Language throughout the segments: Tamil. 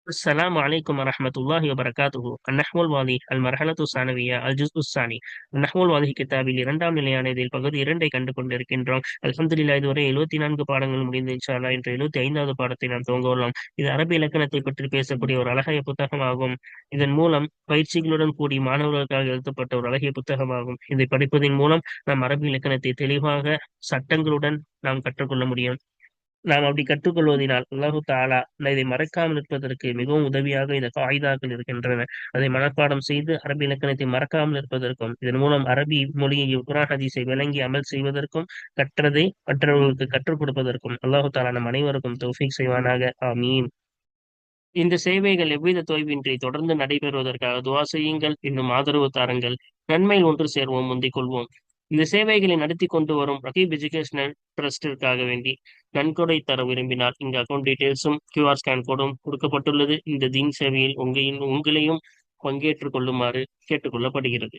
السلام عليكم ورحمة الله وبركاته. النحو الواضح المرحلة الثانوية الجزء الثاني. النحو الواضح கிதாபில் இரண்டாம் நிலையான இதில் பகுதி 2 கண்டு கொண்டிருக்கின்றோம். அல்ஹம்துலில்லாஹ் இதுவரை 74 பாடங்கள் முடிந்து இன்ஷா அல்லாஹ் இன்று 75வது பாடத்தை நாம் துவங்க உள்ளோம். இது அரபி இலக்கணத்தை பற்றி பேசக்கூடிய ஒரு அழகிய புத்தகமாகும். இதன் மூலம் பயிற்சிகளுடன் கூடி மாணவர்களுக்காக எழுதப்பட்ட ஒரு அழகிய புத்தகமாகும். இதை படிப்பதன் மூலம் நாம் அரபி இலக்கணத்தை தெளிவாக சட்டங்களுடன் நாம் கற்றுக்கொள்ள முடியும். நாம் அப்படி கற்றுக்கொள்வதனால் அல்லாஹு தாலா இதை மறக்காமல் இருப்பதற்கு மிகவும் உதவியாக இந்த காயிதாக்கள் இருக்கின்றன. அதை மனப்பாடம் செய்து அரபி இலக்கணத்தை மறக்காமல் இருப்பதற்கும் இதன் மூலம் அரபி மொழியை குர்ஆன் ஹதீஸை விளங்கி அமல் செய்வதற்கும் கற்றதை மற்றவர்களுக்கு கற்றுக் கொடுப்பதற்கும் அல்லாஹு தாலா நம் அனைவருக்கும் தௌஃபீக் செய்வானாக. ஆமீன். இந்த சேவைகள் எவ்வித தொய்வின்றி தொடர்ந்து நடைபெறுவதற்காக துவா செய்யுங்கள். இன்னும் ஆதரவு தாருங்கள். நன்மையில் ஒன்று சேர்வோம், முந்திக் கொள்வோம். இந்த சேவைகளை நடத்தி கொண்டு வரும் ரகீப் எஜுகேஷனல் ட்ரஸ்டிற்காக வேண்டி நன்கொடை தர விரும்பினால் இங்கு அக்கௌண்ட் டீடைல்ஸும் கியூஆர் ஸ்கேன் கோடும் கொடுக்கப்பட்டுள்ளது. இந்த தீன் சேவையில் உங்களையும் பங்கேற்றுக் கொள்ளுமாறு கேட்டுக்கொள்ளப்படுகிறது.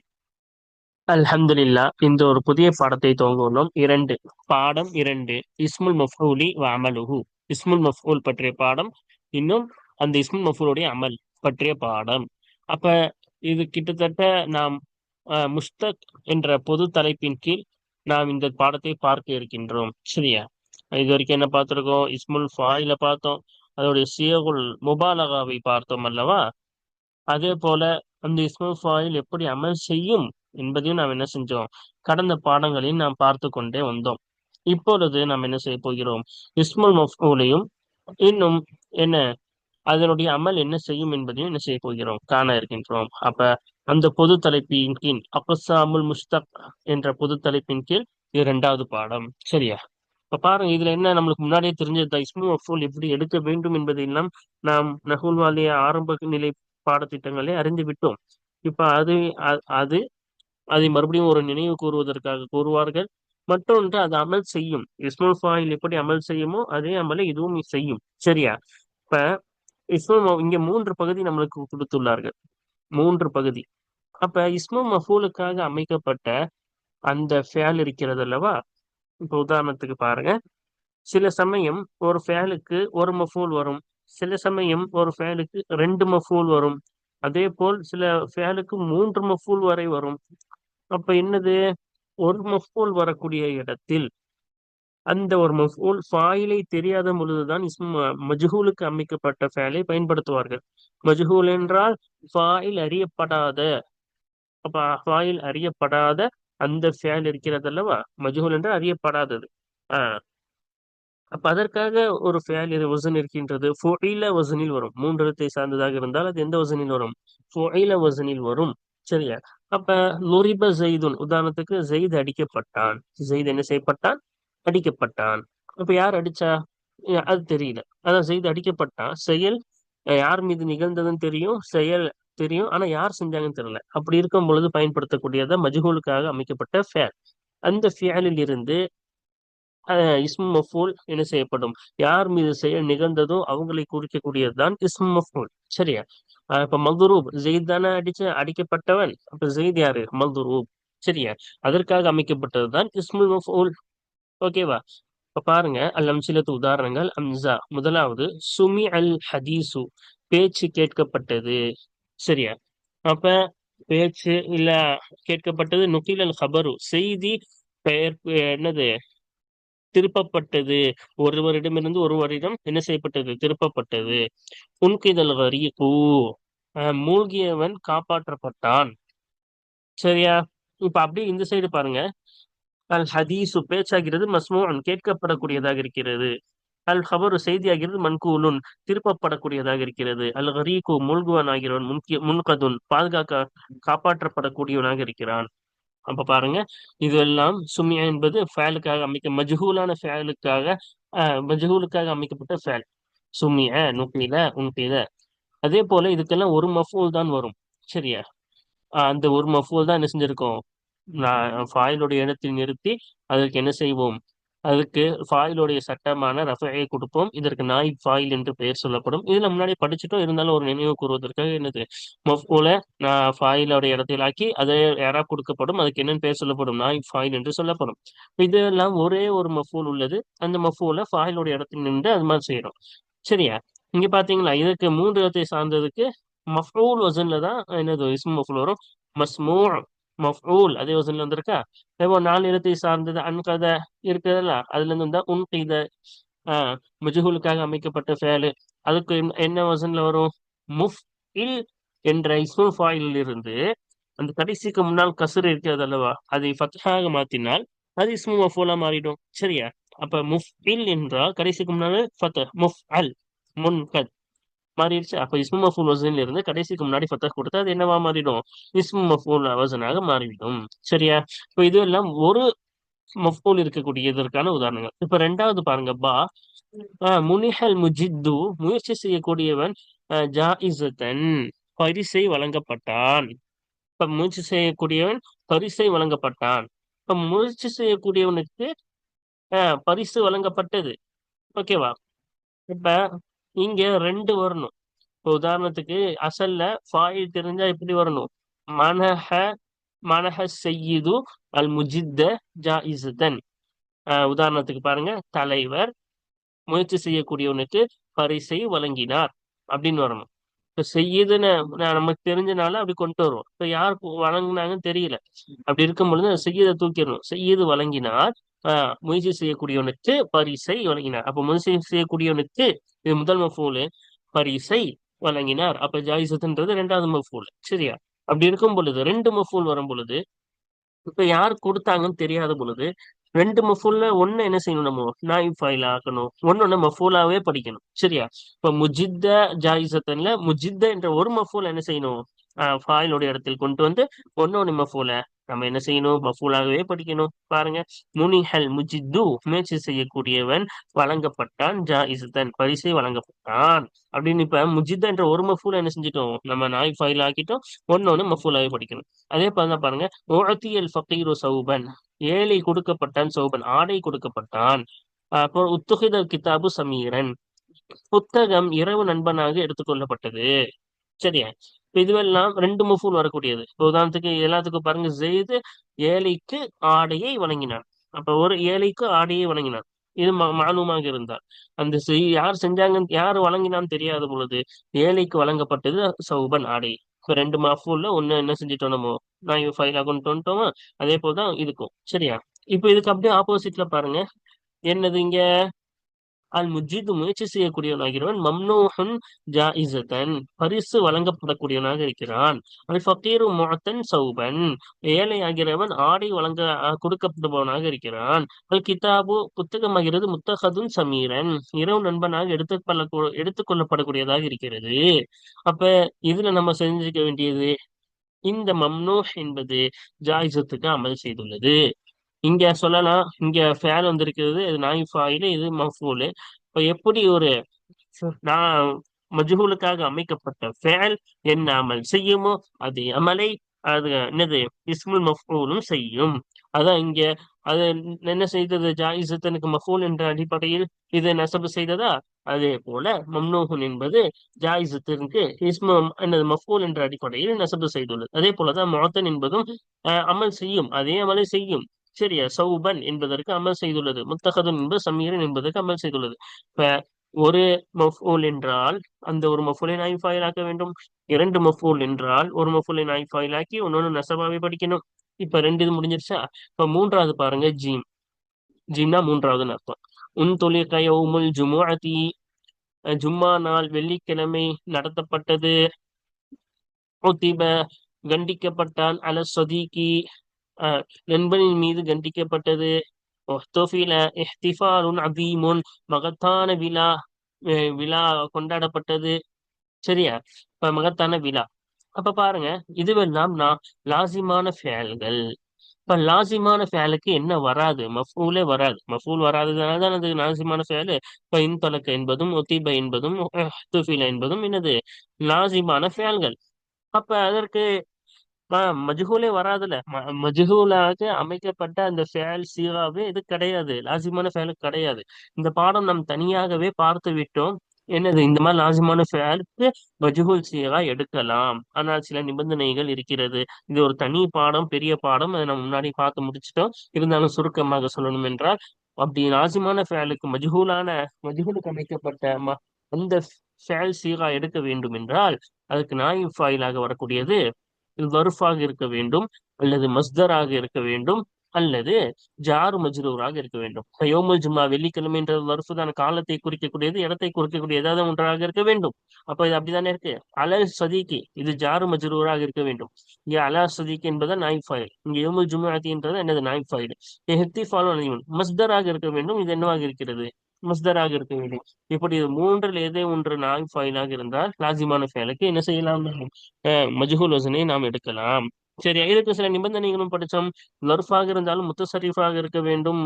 அல்ஹம்துலில்லா. இந்த ஒரு புதிய பாடத்தை துவங்குவோம். பாடம் 2, இஸ்முல் மஃபூலி வ அமலுஹு. இஸ்முல் மஃபூல் பற்றிய பாடம், இன்னும் அந்த இஸ்முல் மஃபூலுடைய அமல் பற்றிய பாடம். அப்ப இது கிட்டத்தட்ட நாம் முஸ்தக் என்ற பொது தலைப்பின் கீழ் நாம் இந்த பாடத்தை பார்க்க இருக்கின்றோம். சரியா? இது வரைக்கும் என்ன பார்த்திருக்கோம்? இஸ்முல் ஃபாயில பார்த்தோம், அதோடைய சியகுல் முபாலகாவை பார்த்தோம் அல்லவா? அதே போல அந்த இஸ்முல் ஃபாயில் எப்படி அமல் செய்யும் என்பதையும் நாம் என்ன செஞ்சோம், கடந்த பாடங்களில் நாம் பார்த்து கொண்டே வந்தோம். இப்பொழுது நாம் என்ன செய்ய போகிறோம், இஸ்முல் மஃபூலையும் இன்னும் என்ன அதனுடைய அமல் என்ன செய்யும் என்பதையும் என்ன செய்ய போகிறோம், காண இருக்கின்றோம். அப்ப அந்த பொது தலைப்பின் கீழ் அக்ஸாமுல் முஸ்தக் என்ற பொது தலைப்பின் கீழ் இது 2வது பாடம். சரியா? இப்ப பாருங்க, இதுல என்ன நம்மளுக்கு முன்னாடியே தெரிஞ்சது, இஸ்மு மஃபூல் எப்படி எடுக்க வேண்டும் என்பதையெல்லாம் நாம் நஹ்வுல் வாலிய ஆரம்ப நிலை பாடத்திட்டங்களே அறிந்து விட்டோம். இப்ப அது அதை மறுபடியும் ஒரு நினைவு கூறுவதற்காக கூறுவார்கள். மற்றொன்று, அது அமல் செய்யும். இஸ்முல் ஃபாயில் எப்படி அமல் செய்யுமோ அதே அமலை இதுவும் செய்யும். சரியா? இப்ப இங்க 3 பகுதி நம்மளுக்கு கொடுத்துள்ளார்கள். 3 பகுதி. அப்ப இஸ்மு மஃபூலுக்காக அமைக்கப்பட்ட அந்த ஃபேல் இருக்கிறது அல்லவா? இப்ப உதாரணத்துக்கு பாருங்க, சில சமயம் ஒரு ஃபேலுக்கு ஒரு மஃபூல் வரும், சில சமயம் ஒரு ஃபேலுக்கு 2 மஃபூல் வரும், அதே போல் சில ஃபேலுக்கு 3 மஃபூல் வரை வரும். அப்ப என்னது, ஒரு மஃபூல் வரக்கூடிய இடத்தில் அந்த ஒரு மஃபூல் ஃபாயிலை தெரியாத பொழுதுதான் மஜ்ஹூலுக்கு அமைக்கப்பட்ட ஃபேலை பயன்படுத்துவார்கள். மஜ்ஹூல் என்றால் ஃபாயில் அறியப்படாத. அப்ப ஃபாயில் அறியப்படாத அந்த ஃபேல் இருக்கிறது அல்லவா, மஜ்ஹூல் என்றால் அறியப்படாதது. ஆஹ் அப்ப அதற்காக ஒரு ஃபேல் வசன் இருக்கின்றது. ஃபுஇல வசனில் வரும். 3 எழுத்தை சார்ந்ததாக இருந்தால் அது எந்த வசனில் வரும்? ஃபுஇல வசனில் வரும். சரியா? அப்ப லுரிப ஜெய்துன், உதாரணத்துக்கு ஜெயித் அடிக்கப்பட்டான். ஜெயித் என்ன செய்யப்பட்டான்? அடிக்கப்பட்டான். அப்ப யார் அடிச்சா? அது தெரியல. அதான் ஜெயித் அடிக்கப்பட்டான். செயல் யார் மீது நிகழ்ந்ததுன்னு தெரியும், செயல் தெரியும், ஆனா யார் செஞ்சாங்கன்னு தெரியல. அப்படி இருக்கும் பொழுது பயன்படுத்தக்கூடியத மஜ்ஹூலுக்காக அமைக்கப்பட்ட ஃபேல். அந்த ஃபேலில் இருந்து இஸ்மு மஃபூல் என்ன செய்யப்படும், யார் மீது செயல் நிகழ்ந்ததோ அவங்களை குறிக்கக்கூடியதுதான் இஸ்மு மஃபூல். சரியா? இப்ப மல்துரூப், ஜெயித் தானே அடிக்கப்பட்டவன். அப்ப ஜெயித் யாரு? மல்துரூப். சரியா? அதற்காக அமைக்கப்பட்டதுதான் இஸ்மு மஃபூல். ஓகேவா? இப்ப பாருங்க, அம்சிலத்து உதாரணங்கள். அம்சா, முதலாவது சுமி அல் ஹதீசு, பேச்சு கேட்கப்பட்டது. சரியா? அப்ப பேச்சு இல்ல கேட்கப்பட்டது. நுகில் அல் ஹபரு, செய்தி பெயர் என்னது, திருப்பப்பட்டது. ஒருவரிடமிருந்து ஒருவரிடம் என்ன செய்யப்பட்டது? திருப்பப்பட்டது. உன்கிதல் கரீகு, மூழ்கியவன் காப்பாற்றப்பட்டான். சரியா? இப்ப அப்படியே இந்த சைடு பாருங்க, அல் ஹதீசு பேச்சாகிறது, மஸ்மூன் கேட்கப்படக்கூடியதாக இருக்கிறது, அல் ஹபரு செய்தியாகிறது, மன்கூலுன் திருப்பப்படக்கூடியதாக இருக்கிறது, அல் கரீகு மூழ்குவன் ஆகிறவன், முன்கதுன் காப்பாற்றப்படக்கூடியவனாக இருக்கிறான். அப்ப பாருங்க, இதெல்லாம் சுமியா என்பது ஃபேலுக்காக மஜ்ஹூலான ஃபேலுக்காக மஜ்ஹூலுக்காக அமைக்கப்பட்ட ஃபேல். சுமிய, நுகில, உன்கில. அதே போல இதுக்கெல்லாம் ஒரு மஃபூல் தான் வரும். சரியா? அந்த ஒரு மஃபூல் தான் என்ன செஞ்சிருக்கோம், ஃபாயிலுடைய இடத்தில் நிறுத்தி அதற்கு என்ன செய்வோம், அதுக்கு ஃபாயிலுடைய சட்டமான ரஃபையை கொடுப்போம். இதற்கு நாயிப் ஃபாயில் என்று பெயர் சொல்லப்படும். இதுல முன்னாடி படிச்சுட்டோம், இருந்தாலும் ஒரு நினைவு கூறுவதற்காக என்னது, மஃபூல ஃபாயிலுடைய இடத்தில் ஆக்கி அதை யாரா கொடுக்கப்படும், அதுக்கு என்னன்னு பெயர் சொல்லப்படும், நாயிப் ஃபாயில் என்று சொல்லப்படும். இதெல்லாம் ஒரே ஒரு மஃபூல் உள்ளது, அந்த மஃபூல ஃபாயிலுடைய இடத்தில் நின்று அது மாதிரி செய்யறோம். சரியா? இங்க பாத்தீங்களா, இதுக்கு மூன்று எழுத்தை சார்ந்ததுக்கு மஃஊல் வசன்ல தான் என்னது இஸ்மு மஃஊல் வரும். மஸ்மூ மஃஊல் அதே வசன்ல வந்திருக்கா. இப்போ நாலு எழுத்தை சார்ந்தது அன்கத இருக்குதுல்ல, அதுல இருந்து வந்தா உன்கித. ஆஹ் மஜ்ஹூலுக்காக அமைக்கப்பட்ட ஃபேலு, அதுக்கு என்ன வசன்ல வரும்? முஃப் இல் என்ற இஸ்முல் ஃபாயிலில் இருந்து அந்த கடைசிக்கு முன்னால் கஸ்ர் இருக்கிறது அல்லவா, அதை ஃபத்ஹாக மாத்தினால் அது இஸ்மு மஃஊலா மாறிடும். சரியா? அப்ப முஃப் இல் என்றால் கடைசிக்கு முன்னால ஃபத்ஹ், முஃப் அல் முன்கத் மாறிடுச்சு. அப்ப இஸ்மு மஃபூல் வசன்ல இருந்து கடைசிக்கு முன்னாடி ஃபத்தஹ் கொடுத்தா அது என்னவா மாறிடும்? இஸ்மு மஃபூல் வசனாக மாறிவிடும். சரியா? இப்ப இது எல்லாம் ஒரு மஃபூல் இருக்கக்கூடியதற்கான உதாரணங்கள். இப்ப ரெண்டாவது பாருங்க, பா. முனிஹல் முஜித்து, முயற்சி செய்யக்கூடியவன். ஜாயிசத்தன், பரிசை வழங்கப்பட்டான். இப்ப முயற்சி செய்யக்கூடியவன் பரிசை வழங்கப்பட்டான். இப்ப முயற்சி செய்யக்கூடியவனுக்கு பரிசு வழங்கப்பட்டது. ஓகேவா? இப்ப இங்க ரெண்டு வரணும். இப்போ உதாரணத்துக்கு அசல்ல ஃபாயில் தெரிஞ்சா எப்படி வரணும்? மனஹ மனஹ செய்யிது அல் முஜித்த ஜாயிசத்தன். உதாரணத்துக்கு பாருங்க, தலைவர் முயற்சி செய்யக்கூடியவனுக்கு பரிசை வழங்கினார் அப்படின்னு வரணும். இப்ப செய்யுதுன்னு நமக்கு தெரிஞ்சனால அப்படி கொண்டு வருவோம். இப்ப யார் வழங்கினாங்கன்னு தெரியல. அப்படி இருக்கும் பொழுது செய்யதை தூக்கிடணும். செய்யது வழங்கினார். முயற்சி செய்யக்கூடியவனுக்கு பரிசை வழங்கினார். அப்ப முயற்சி செய்யக்கூடியவனுக்கு இது முதல் மஃபூலு, பரிசை வழங்கினார். அப்ப ஜாயிசத்துன்றது ரெண்டாவது மஃபூல். சரியா? அப்படி இருக்கும் பொழுது ரெண்டு மஃபூல் வரும் பொழுது, இப்ப யார் கொடுத்தாங்கன்னு தெரியாத பொழுது ரெண்டு மஃபூல்ல ஒண்ணு என்ன செய்யணும்? நம்ம நாயிப் ஃபைல் ஆக்கணும், ஒன்னொன்னு மஃபூலாவே படிக்கணும். சரியா? இப்ப முஜித்த ஜாயிசத்தன்ல முஜித்த என்ற ஒரு மஃபூல் என்ன செய்யணும்? ஃபாயிலோட இடத்தில் கொண்டு வந்து ஒன்னொன்னு மஃபூல நம்ம என்ன செய்யணும்? மஃபூலாகவே படிக்கணும். பாருங்க, முனிஹல் முஜித்து, முயற்சி செய்யக்கூடியவன், வழங்கப்பட்டான், ஜாயிசத்தன், பரிசை வழங்கப்பட்டான் அப்படின்னு. இப்ப முஜித்த என்ற ஒரு மஃபூல என்ன செஞ்சிட்டோம்? நம்ம நாய் ஃபைல் ஆக்கிட்டோம். ஒன்னொன்னு மஃபூலாவே படிக்கணும். அதே போலதான் பாருங்க, உஅத்தியல் ஃபகீரு சௌபன், ஏழை கொடுக்கப்பட்டான், சௌபன் ஆடை கொடுக்கப்பட்டான். அப்புறம் உத்துகிதல் கிதாபு சமீரன், புத்தகம் இரவு நண்பனாக எடுத்துக்கொள்ளப்பட்டது. சரியா? இப்ப இதுவெல்லாம் ரெண்டு மஃபூல் வரக்கூடியது. இப்ப உதாரணத்துக்கு எல்லாத்துக்கும் பாருங்க, ஜெயிது ஏழைக்கு ஆடையை வழங்கினான். அப்ப ஒரு ஏழைக்கு ஆடையை வழங்கினான். இது மாலூமாக இருந்தால், அந்த யார் செஞ்சாங்கன்னு யார் வழங்கினான்னு தெரியாத பொழுது ஏழைக்கு வழங்கப்பட்டது சௌபன் ஆடை. இப்ப ரெண்டு மஃபூல்ல ஒண்ணு என்ன செஞ்சுட்டோம் நம்ம? நான் ஃபைலா கொண்டு வந்துட்டோமா? அதே போலதான் இதுக்கும். சரியா? இப்ப இதுக்கு அப்படியே ஆப்போசிட்ல பாருங்க, என்னது இங்க? அல் முஜிது, முயற்சி செய்யக்கூடியவனாகிறவன், மம்னூஹன் ஜாயிசத்தன், பரிசு வழங்கப்படக்கூடியவனாக இருக்கிறான். அல் ஃபகீரு முஅத்தன் சௌபன், ஏழை ஆகிறவன் ஆடை வழங்க கொடுக்கப்படுபவனாக இருக்கிறான். அல் கிதாபு, புத்தகமாகிறது, முத்தஹதுன் சமீரன், இரவு நண்பனாக எடுத்துக்கொள்ளப்படக்கூடியதாக இருக்கிறது. அப்ப இதுல நம்ம செஞ்சுக்க வேண்டியது, இந்த மம்னூஹ் என்பது ஜாயிசத்துக்கு அமல் செய்துள்ளது. இங்க சொல்லலாம், இங்க ஃபேல் வந்திருக்கிறது, இது நாய் ஃபாயிலு, இது மஃபூலு. இப்ப எப்படி ஒரு நான் மஜ்ஹூலுக்காக அமைக்கப்பட்ட ஃபேல் என்ன அமல் செய்யுமோ அது அமலை அது என்னது இஸ்முல் மஃபூலும் செய்யும். அதான் இங்க அது என்ன செய்தது? ஜாயிசத்தனுக்கு மஃபூல் என்ற அடிப்படையில் இது நசபு செய்ததா? அதே போல மம்னூஹுன் என்பது ஜாயிசத்திற்கு இஸ்மு என்னது மஃபூல் என்ற அடிப்படையில் நசபு செய்துள்ளது. அதே போலதான் முஅத்தன் என்பதும் அமல் செய்யும், அதே அமலை செய்யும். சரியா? சௌபன் என்பதற்கு அமல் செய்துள்ளது, முத்தகதன் என்பது சமீரன் என்பதற்கு அமல் செய்துள்ளது. இப்ப ஒரு மஃபூல் என்றால் அந்த ஒரு மஃபூலை நாய் ஃபாயில் ஆக்க வேண்டும். இரண்டு மஃபூல் என்றால் ஒரு மஃபூலை நாய் ஃபாயில் ஆக்கி ஒன்னொன்னு நசபாவே படிக்கணும். இப்ப ரெண்டு இது முடிஞ்சிருச்சா? இப்ப மூன்றாவது பாருங்க, ஜீம். ஜீம்னா மூன்றாவதுன்னு அர்த்தம். உன் தொழிற்க யௌமுல் ஜுமுஅதி, ஜும்மா நாள் வெள்ளிக்கிழமை நடத்தப்பட்டது. உத்திப, கண்டிக்கப்பட்டான். அல சதீகி, நண்பனின் மீது கண்டிக்கப்பட்டது. ஒஹ்துஃபில இஹ்திஃபாலுன் அதீமுன், மகத்தான விழா, விழா கொண்டாடப்பட்டது. சரியா? இப்ப மகத்தான விழா. அப்ப பாருங்க, இதுவெல்லாம் நான் லாசிமான ஃபேல்கள். இப்ப லாசிமான ஃபேலுக்கு என்ன வராது? மஃபூலே வராது. மஃபூல் வராததுனால தான் அது லாசிமான ஃபேலு. இப்ப இன்தலக்க என்பதும் ஒத்திப என்பதும் துஃபில என்பதும் என்னது? லாசிமான ஃபேல்கள். அப்ப அதற்கு மஜ்ஹூலே வராதுல. மஜ்ஹூலாக அமைக்கப்பட்ட அந்த ஃபேல் சீராவே இது கிடையாது, லாசிமான ஃபேலு கிடையாது. இந்த பாடம் நாம் தனியாகவே பார்த்து விட்டோம். என்னது? இந்த மாதிரி லாசிமான ஃபேலுக்கு மஜ்ஹூல் சீரா எடுக்கலாம், ஆனால் சில நிபந்தனைகள் இருக்கிறது. இது ஒரு தனி பாடம், பெரிய பாடம், அதை நம்ம முன்னாடி பார்த்து முடிச்சிட்டோம். இருந்தாலும் சுருக்கமாக சொல்லணும் என்றால், அப்படி லாசிமான ஃபேலுக்கு மஜ்ஹூலுக்கு அமைக்கப்பட்ட அந்த ஃபேல் சீகா எடுக்க வேண்டும் என்றால் அதுக்கு நாயிப் ஃபாயிலாக வரக்கூடியது வர்ஃபாக இருக்க வேண்டும், அல்லது மஸ்தராக இருக்க வேண்டும், அல்லது ஜாரு மஜ்ரூராக இருக்க வேண்டும். இப்ப யோமுல் ஜும்மா வெள்ளிக்கிழமை என்ற வர்ஃபுதான காலத்தை குறிக்கக்கூடியது, இடத்தை குறிக்கக்கூடிய ஏதாவது ஒன்றாக இருக்க வேண்டும். அப்ப இது அப்படித்தானே இருக்கு. அலல் சதீகி இது ஜாரு மஜ்ரூராக இருக்க வேண்டும். இங்க அலா சதீகி என்பது நாயிப் ஃபாயில், இங்க யோமுல் ஜும்மாத்தி என்றது என்னது நாயிப் ஃபாயில். இஹ்திஃபாலும் மஸ்தராக இருக்க வேண்டும். இது என்னவாக இருக்கிறது? மஸ்தராக இருக்க வேண்டும். இப்படி இது மூன்றில் ஏதே ஒன்று நாயிப் ஃபாயிலாக இருந்தால் லாசிமான ஃபேலுக்கு என்ன செய்யலாம்? மஜ்ஹூல் வசனை நாம் எடுக்கலாம். சரி, இதுக்கு சில நிபந்தனைகளும் படிச்சோம். லர்ஃபாக இருந்தாலும் முத்தசரிஃபாக இருக்க வேண்டும்.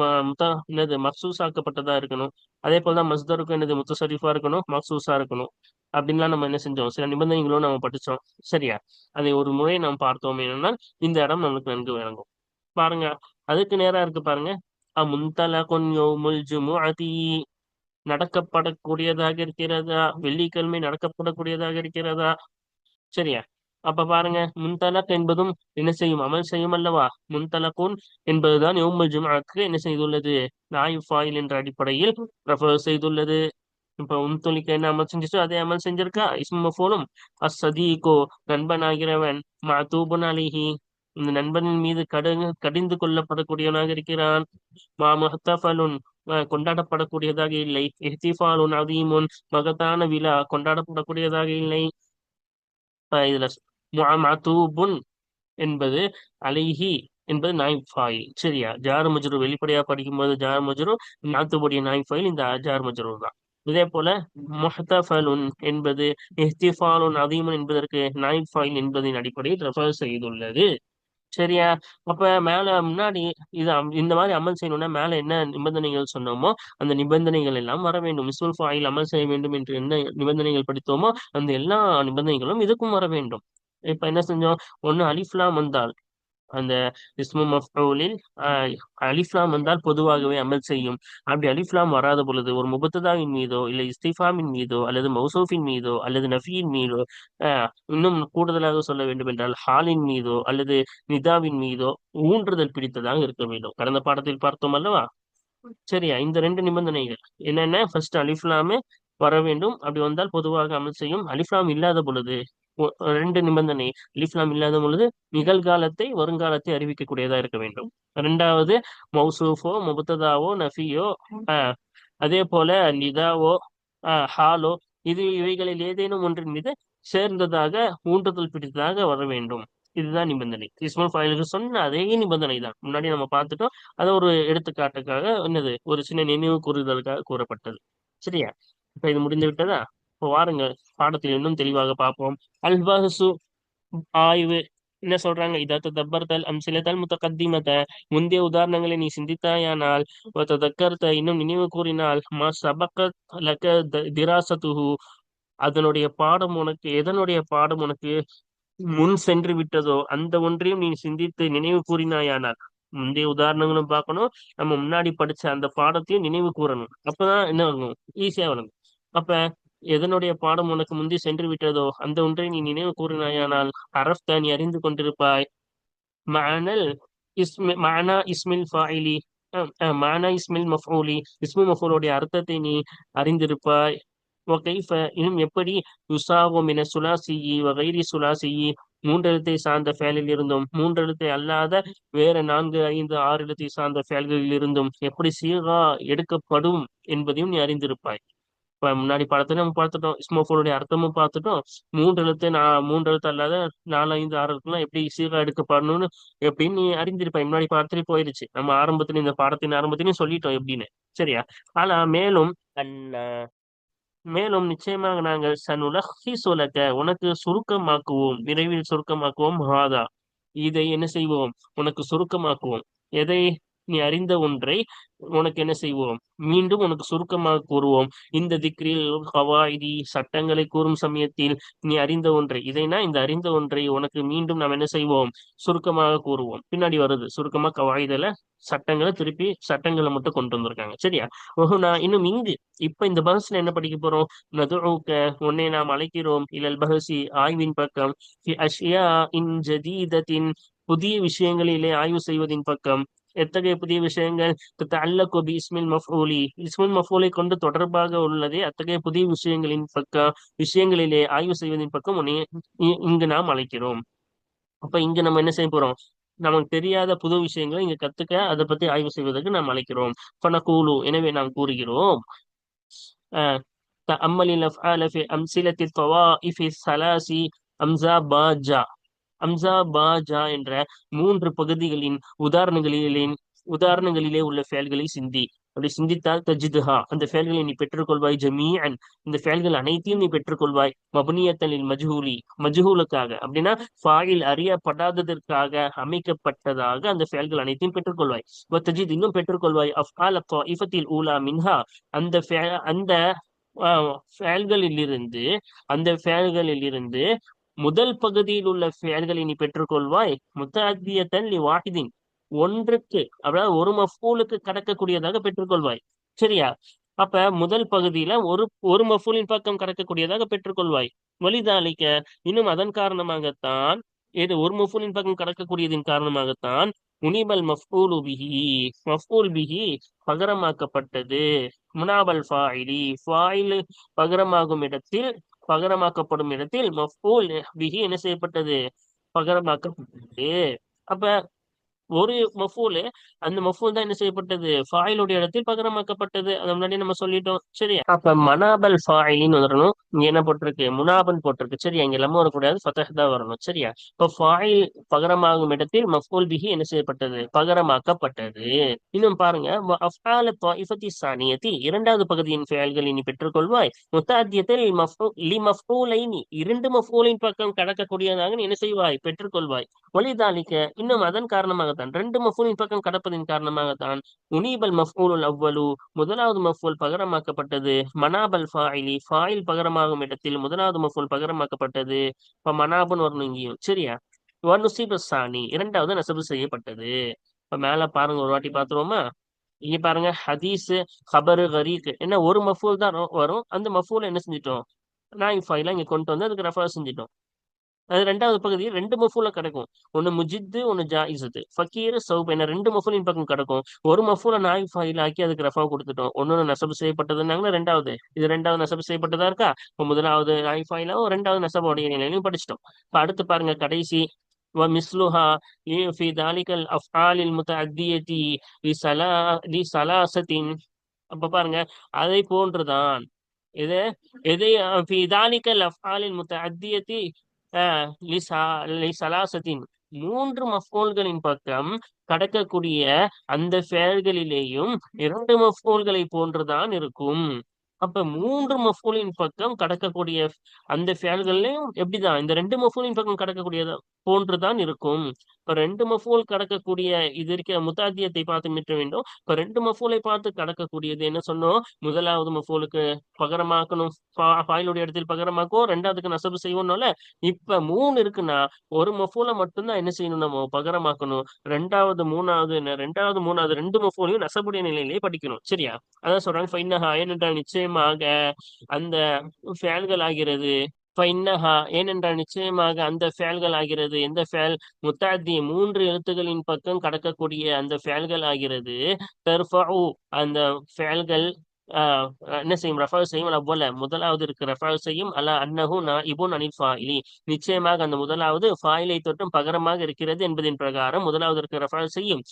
என்னது மக்சூஸாக்கப்பட்டதா இருக்கணும். அதே போலதான் மஸ்தருக்கும் என்னது முத்தசரிஃபா இருக்கணும், மக்சூஸா இருக்கணும். அப்படின்லாம் நம்ம என்ன செஞ்சோம், சில நிபந்தனைகளும் நம்ம படிச்சோம். சரியா? அதை ஒரு முறை நாம் பார்த்தோம் என்னன்னா இந்த இடம் நமக்கு நன்கு விளங்கும். பாருங்க, அதுக்கு நேரா இருக்கு பாருங்க. முன்தலகுன் யௌமுல் ஜுமுஅதி நடக்கப்படக்கூடியதாக இருக்கிறதா, வெள்ளிக்கிழமை நடக்கப்படக்கூடியதாக இருக்கிறதா? சரியா? அப்ப பாருங்க, முன்தலக் என்பதும் என்ன செய்யும், அமல் செய்யும் அல்லவா? முன்தலக்குன் என்பதுதான் யௌமுல் ஜும்ஆக்கு என்ன செய்துள்ளது, நாயிப் ஃபாயில் என்ற அடிப்படையில் ரெஃபர் செய்துள்ளது. இப்ப உன்தொலிக்க என்ன அமல் செஞ்சுச்சோ அதே அமல் செஞ்சிருக்கா. இஸ்மு மஃபூலும் அஸ்ஸதீகோ நண்பனாகிறவன், மஅதூபுன் அலைஹி இந்த நண்பனின் மீது கடிந்து கொள்ளப்படக்கூடியவனாக இருக்கிறான். முஹ்தஃபலுன் கொண்டாடப்படக்கூடியதாக இல்லை. இஹ்திஃபாலுன் அதீமுன் மகத்தான விழா கொண்டாடப்படக்கூடியதாக இல்லை. இதுல மஅதூபுன் என்பது அலைஹி என்பது நாயிப் ஃபாயில். சரியா? ஜார் மஜ்ரூர் வெளிப்படையா படிக்கும்போது ஜார் மஜ்ரூர், நாத்துபுடைய நாயிப் ஃபாயில் இந்த ஜார் மஜ்ரூர் தான். இதே போல முஹ்தஃபலுன் என்பது இஹ்திஃபாலுன் அதீமுன் என்பதற்கு நாயிப் ஃபாயில் என்பதின் அடிப்படையில் ரெஃபர் செய்துள்ளது. சரியா? அப்ப மேல முன்னாடி இது இந்த மாதிரி அமல் செய்யணும்னா மேல என்ன நிபந்தனைகள் சொன்னோமோ அந்த நிபந்தனைகள் எல்லாம் வர வேண்டும். இஸ்முல் ஃபாயில் அமல் செய்ய வேண்டும் என்று என்ன நிபந்தனைகள் படித்தோமோ அந்த எல்லா நிபந்தனைகளும் இதுக்கும் வர வேண்டும். இப்ப என்ன செஞ்சோம், ஒண்ணு அலிஃப்லாம் வந்தால் அந்த இஸ்மு மஃபூலில் அலிஃப்லாம் வந்தால் பொதுவாகவே அமல் செய்யும். அப்படி அலிஃப்லாம் வராத பொழுது ஒரு முபத்ததாவின் மீதோ இல்லை இஸ்திஃபாமின் மீதோ அல்லது மௌசூஃபின் மீதோ அல்லது நஃபியின் மீதோ, இன்னும் கூடுதலாக சொல்ல வேண்டும் என்றால் ஹாலின் மீதோ அல்லது நிதாவின் மீதோ ஊன்றுதல் பிடித்ததாக இருக்க வேண்டும். கடந்த பாடத்தில் பார்த்தோம் அல்லவா? சரியா? இந்த ரெண்டு நிபந்தனைகள் என்னென்ன, ஃபர்ஸ்ட் அலிஃப்லாமே வர வேண்டும். அப்படி வந்தால் பொதுவாக அமல் செய்யும். அலிஃப்லாம் இல்லாத பொழுது ரெண்டு நிபந்தனை. அலிஃப்லாம் இல்லாத பொழுது நிகழ்காலத்தை வருங்காலத்தை அறிவிக்கக்கூடியதா இருக்க வேண்டும். ரெண்டாவது மௌசூஃபோ முபத்ததாவோ நஃபியோ, அதே போல நிதாவோ ஹாலோ இவைகளில் ஏதேனும் ஒன்றின் மீது சேர்ந்ததாக ஊன்றுதல் பிடித்ததாக வர வேண்டும். இதுதான் நிபந்தனை. இஸ்முல் ஃபாயிலுக்கு சொன்ன அதே நிபந்தனை தான் முன்னாடி நம்ம பார்த்துட்டோம். அது ஒரு எடுத்துக்காட்டுக்காக என்னது ஒரு சின்ன நினைவு கூறுதலுக்காக கூறப்பட்டது. சரியா? இப்ப இது முடிந்து விட்டதா? இப்போ வாருங்க பாடத்தில் இன்னும் தெளிவாக பார்ப்போம். அல்பாசு ஆய்வு என்ன சொல்றாங்க, இதா தப்பர்தல் அம்சிலத்தல் முத்தகத்திமத முந்தைய உதாரணங்களை நீ சிந்தித்தாயானால் தக்கர்த்த இன்னும் நினைவு கூறினால் மா சபக்க லக்க திராசத்துஹு அதனுடைய பாடம் உனக்கு எதனுடைய பாடம் உனக்கு முன் சென்று விட்டதோ அந்த ஒன்றையும் நீ சிந்தித்து நினைவு கூறினாயானால், முந்தைய உதாரணங்களும் பார்க்கணும், நம்ம முன்னாடி படிச்ச அந்த பாடத்தையும் நினைவு கூறணும். அப்பதான் என்ன ஆகும், ஈஸியா வரும். அப்ப எதனுடைய பாடம் உனக்கு முந்தி சென்று விட்டதோ அந்த ஒன்றை நீ நினைவு கூறினாயானால் அரஃப்த நீ அறிந்து கொண்டிருப்பாய். மஅனல் மஅனா இஸ்மில் ஃபாயிலி மஅனா இஸ்மில் மஃஊலி இஸ்மு மஃஊலுடைய அர்த்தத்தை நீ அறிந்திருப்பாய். وكيف இன்னும் எப்படி யுசாவு மின சுலாசியி வகைரி சுலாசியி மூன்றெழுத்தை சார்ந்த ஃபேலில் இருந்தும் மூன்றெழுத்தை அல்லாத வேற 4, 5, 6 எழுத்தை சார்ந்த ஃபேல்களில் இருந்தும் எப்படி சீகா எடுக்கப்படும் என்பதையும் நீ அறிந்திருப்பாய். இப்ப முன்னாடி பாடத்துல நம்ம பார்த்துட்டோம், இஸ்மோஃபோனுடைய அர்த்தமும் பார்த்துட்டோம். மூன்றெழுத்து அல்லாத 4, 5, 6 எழுத்துலாம் எப்படி சீகா எடுக்கப்படணும்னு எப்படின்னு நீ அறிந்திருப்பாய். முன்னாடி பாடத்துல போயிருச்சு, நம்ம ஆரம்பத்துல இந்த பாடத்தின் ஆரம்பத்திலையும் சொல்லிட்டோம் எப்படின்னு. சரியா? ஆனா மேலும் நிச்சயமாக நாங்கள் சனுலஹிசுலக உனக்கு சுருக்கமாக்குவோம், விரைவில் சுருக்கமாக்குவோம். இதை என்ன செய்வோம், உனக்கு சுருக்கமாக்குவோம். எதை, நீ அறிந்த ஒன்றை உனக்கு என்ன செய்வோம், மீண்டும் உனக்கு சுருக்கமாக கூறுவோம். இந்த திக்ரில் கவாயிதி சட்டங்களை கூறும் சமயத்தில் நீ அறிந்த ஒன்றை, இதைனா இந்த அறிந்த ஒன்றை உனக்கு மீண்டும் நாம் என்ன செய்வோம், சுருக்கமாக கூறுவோம். பின்னாடி வருது சுருக்கமா கவாயிதல சட்டங்களை திருப்பி சட்டங்களை மட்டும் கொண்டு வந்திருக்காங்க. சரியா? நான் இன்னும் இங்கு இப்ப இந்த பஹஸ்ல என்ன படிக்க போறோம், நதுஊக உன்னை நாம் அழைக்கிறோம், இலல் பஹசி ஆய்வின் பக்கம், ஃபி அஷ்யா இன் ஜதீதத்தின் புதிய விஷயங்களிலே ஆய்வு செய்வதின் பக்கம், எத்தகைய புதிய விஷயங்கள்? தஅல்லகு பி இஸ்மில் மஃஊலி, இஸ்முல் மஃஊலை கொண்டு தொடர்பாக உள்ளதே அத்தகைய புதிய விஷயங்களின் பக்கம், விஷயங்களிலே ஆய்வு செய்வதின் பக்கம் இங்கு நாம் அழைக்கிறோம். அப்ப இங்க நம்ம என்ன செய்ய போறோம்? நமக்கு தெரியாத புது விஷயங்களை இங்க கத்துக்க, அதை பத்தி ஆய்வு செய்வதற்கு நாம் அழைக்கிறோம். ஃபனகூலு, எனவே நாம் கூறுகிறோம். அஹ் தஅம்மலில் அஃஆல ஃபி அம்சிலத்தி தவாயிஃபி ஸலாசி அம்ஸா பா ஜா. அம்சா பா ஜா என்ற மூன்று பகுதிகளின் உதாரணங்களிலே உள்ள செயல்களை சிந்தி. அப்படி சிந்தித்தால் தஜிதுஹா, அந்த செயல்களை நீ பெற்றுக்கொள்வாய். ஜமீஅன், இந்த செயல்கள் அனைத்தையும் நீ பெற்றுக்கொள்வாய். மபனியத்தலில் மஜ்ஹூலி, மஜ்ஹூலுக்காக அப்படின்னா ஃபாயில் அறியப்படாததற்காக அமைக்கப்பட்டதாக அந்த செயல்கள் அனைத்தையும் பெற்றுக்கொள்வாய். தஜித், இன்னும் பெற்றுக்கொள்வாய். அஃஆல த்வாயிஃபத்தில் ஊலா மின்ஹா, அந்த அந்த செயல்களிலிருந்து அந்த செயல்களிலிருந்து முதல் பகுதியில் உள்ள செயல்களை நீ பெற்றுக்கொள்வாய். முத்தஅத்தியத்தன் லி வாஹிதின், ஒன்றுக்கு, அதாவது ஒரு மஃபூலுக்கு கடக்கக்கூடியதாக பெற்றுக்கொள்வாய். சரியா? அப்ப முதல் பகுதியில ஒரு ஒரு மஃபூலின் பக்கம் கடக்கக்கூடியதாக பெற்றுக்கொள்வாய். வலிதாலிக்க, இன்னும் அதன் காரணமாகத்தான், ஏது ஒரு மஃபூலின் பக்கம் கடக்கக்கூடியதின் காரணமாகத்தான் முனிபல் மஃபூலு பிஹி, மஃபூல் பிஹி பகரமாக்கப்பட்டது. முனாபல் ஃபாயிலி, ஃபாயில் பகரமாகும் இடத்தில், பகரமாக்கப்படும் இடத்தில் மஃபூல் பிஹி என்ன செய்யப்பட்டது? பகரமாக்கப்பட்டது. அப்ப ஒரு மஃபூல், அந்த மஃபூல் தான் என்ன செய்யப்பட்டது? ஃபாயிலுடைய இடத்தில் பகரமாக்கப்பட்டது. அதை முன்னாடி நம்ம சொல்லிட்டோம். சரியா? அப்ப மனாபல் ஃபாயிலின்னு வரணும். இங்க என்ன போட்டிருக்கு? முனாபன் போட்டிருக்கு. சரியா? இங்க எல்லாமே வரக்கூடாது, ஃபதஹ் தான் வரணும். சரியா? இப்ப ஃபாயில் பகரமாகும் இடத்தில் மஃபூல் பிஹி என்ன செய்யப்பட்டது? பகரமாக்கப்பட்டது. இன்னும் பாருங்க, அஃஆல த்வாயிஃபத்தி ஸானியத்தி, இரண்டாவது பகுதியின் செயல்களை நீ பெற்றுக்கொள்வாய். முத்தஅத்தியத்தில் லி மஃபூலைனி, இரண்டு மஃபூலின் பக்கம் கடக்கக்கூடியதாக நீ என்ன செய்வாய்? பெற்றுக்கொள்வாய். ஒலிதாலிக்க, இன்னும் அதன் காரணமாகத்தான், ரெண்டு மஃபூலின் பக்கம் கடப்பதின் காரணமாகத்தான் உனீபல் மஃபூலுல் அவ்வலு, முதலாவது மஃபூல் பகரமாக்கப்பட்டது. மனாபல் ஃபாயிலி, ஃபாயில் பகரமாகும் இடத்தில் முதலாவது மஃபூல் பகரமாக்கப்பட்டது. இப்ப மனாபுன்னு வரணும் இங்கேயும். சரியா? வனுசிப சானி, இரண்டாவது நசபு செய்யப்பட்டது. இப்ப மேல பாருங்க, ஒரு வாட்டி பாத்துருவோமா? இங்க பாருங்க, ஹதீஸ், ஹபரு, கரீக், என்ன ஒரு மஃபூல் தான் வரும். அந்த மஃபூல் என்ன செஞ்சிட்டோம்? நான் ஃபைல இங்க கொண்டு வந்து அதுக்கு ரெஃபர் செஞ்சிட்டோம். அது ரெண்டாவது பகுதி ரெண்டு மஃபூல கிடக்கும். ஒன்னு முஜித்து, ஒன்னு ஜாயிசத்து. ஃபக்கீர், சௌப் என ரெண்டு மஃபூலின் பக்கம் கிடக்கும். ஒரு மஃபூல நாய் ஃபைல் ஆக்கி அதுக்கு ரஃபா கொடுத்துட்டோம். ஒன்னு நசபு செய்யப்பட்டதுன்னாங்கன்னா ரெண்டாவது, இது ரெண்டாவது நசபு செய்யப்பட்டதா இருக்கா? இப்போ முதலாவது நாய் ஃபைலாவும் ரெண்டாவது நசபோடைய நிலையிலையும் படிச்சிட்டோம். இப்ப அடுத்து பாருங்க, கடைசி ومثلها في ذلك الأفعال المتعدية لثلاثة. அப்ப பாருங்க, அதை போன்றுதான் இது எதை في ذلك الأفعال المتعدية லிசலாசத்தின், மூன்று மஃபூல்களின் பக்கம் கடக்கக்கூடிய அந்த செயல்களிலேயும் இரண்டு மஃபூல்களை போன்றுதான் இருக்கும். அப்ப மூன்று மஃபூலின் பக்கம் கடக்கக்கூடிய அந்த செயல்கள்லயும் எப்படிதான் இந்த ரெண்டு மஃபூலின் பக்கம் கடக்கக்கூடியத போன்றுதான் இருக்கும். இப்ப ரெண்டு மஃபூல் கடக்கக்கூடிய இது இருக்கிற முத்தாத்தியத்தை பார்த்து மிட்ட வேண்டும். இப்ப ரெண்டு மஃபூலை பார்த்து கடக்கக்கூடியது என்ன சொன்னோம்? முதலாவது மஃபூலுக்கு பகரமாக்கணும், ஃபாயிலுடைய இடத்தில் பகரமாக்கும், ரெண்டாவதுக்கு நசபு செய்வோம்னால. இப்ப மூணு இருக்குன்னா ஒரு மஃபூலை மட்டும்தான் என்ன செய்யணும்? நம்ம பகரமாக்கணும். ரெண்டாவது மூணாவது ரெண்டு மஃபூலையும் நசபுடைய நிலையிலேயே படிக்கணும். சரியா? அதான் சொல்றாங்க, ஃபைன்னஹா, ஏனென்றால் நிச்சயமாக அந்த ஃபேல்கள் ஆகிறது. ஃபைன்னஹா, ஏனென்றால் நிச்சயமாக அந்த ஃபேல்கள் ஆகிறது. எந்த ஃபேல்? முத்தாத்தி, மூன்று எழுத்துகளின் பக்கம் கடக்கக்கூடிய அந்த ஃபேல்கள் ஆகிறது. தர்ஃபஉ, அந்த ஃபேல்கள் என்ன செய்யும்? ரஃபா செய்யும். அவ்வள, முதலாவது இருக்கு ரஃபா செய்யும். அலா அன்னஹு நாஇபுன் அனில் ஃபாயிலி, நிச்சயமாக அந்த முதலாவது ஃபாயிலை தொட்டும் பகரமாக இருக்கிறது என்பதின் பிரகாரம் முதலாவது இருக்கு ரஃபா செய்யும்.